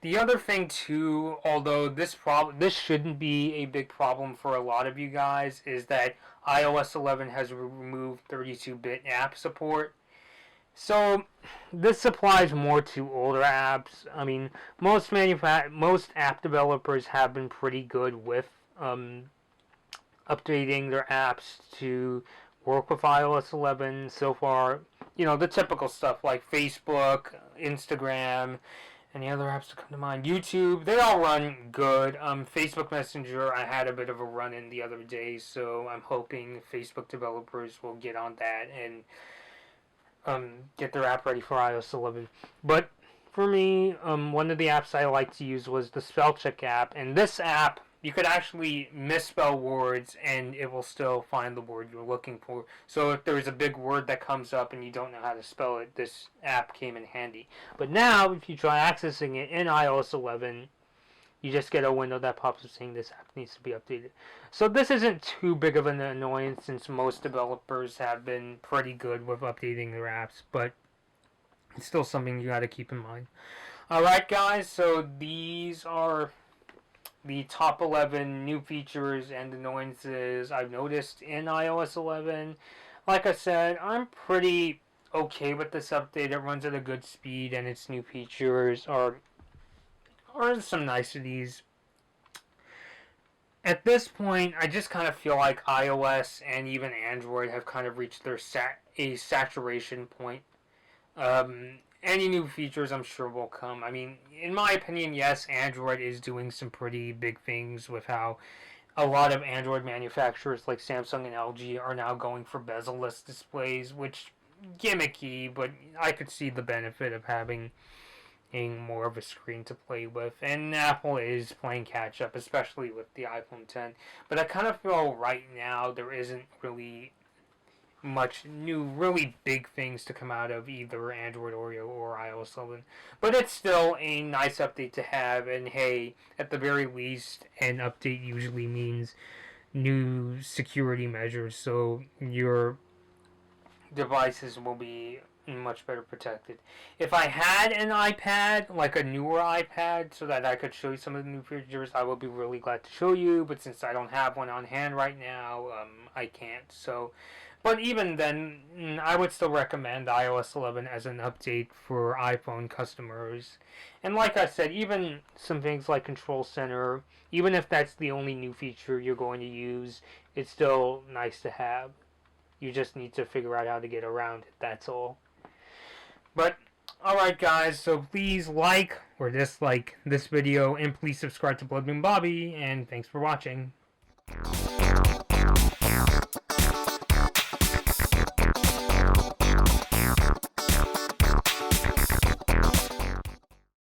The other thing too, although this shouldn't be a big problem for a lot of you guys, is that iOS 11 has removed 32-bit app support. So this applies more to older apps. I mean, most app developers have been pretty good with updating their apps to work with iOS 11 so far. You know, the typical stuff like Facebook, Instagram, any other apps that come to mind? YouTube, they all run good. Facebook Messenger, I had a bit of a run in the other day, so I'm hoping Facebook developers will get on that and get their app ready for iOS 11. But for me, one of the apps I like to use was the spell check app, and this app you could actually misspell words and it will still find the word you're looking for. So if there's a big word that comes up and you don't know how to spell it, this app came in handy. But now, if you try accessing it in iOS 11, you just get a window that pops up saying this app needs to be updated. So this isn't too big of an annoyance since most developers have been pretty good with updating their apps, but it's still something you gotta keep in mind. Alright guys, so these are the top 11 new features and annoyances I've noticed in iOS 11. Like I said, I'm pretty okay with this update. It runs at a good speed and its new features are some niceties. At this point, I just kind of feel like iOS and even Android have kind of reached their saturation point. Any new features I'm sure will come. I mean, in my opinion, yes, Android is doing some pretty big things with how a lot of Android manufacturers like Samsung and LG are now going for bezel-less displays, which gimmicky, but I could see the benefit of having more of a screen to play with. And Apple is playing catch up, especially with the iPhone 10. But I kind of feel right now there isn't really much new, really big things to come out of either Android Oreo or iOS 11. But it's still a nice update to have, and hey, at the very least, an update usually means new security measures, so your devices will be much better protected. If I had an iPad, like a newer iPad, so that I could show you some of the new features, I would be really glad to show you, but since I don't have one on hand right now, I can't. So, but even then, I would still recommend iOS 11 as an update for iPhone customers. And like I said, even some things like Control Center, even if that's the only new feature you're going to use, it's still nice to have. You just need to figure out how to get around it, that's all. But, alright guys, so please like or dislike this video, and please subscribe to Blood Moon Bobby, and thanks for watching.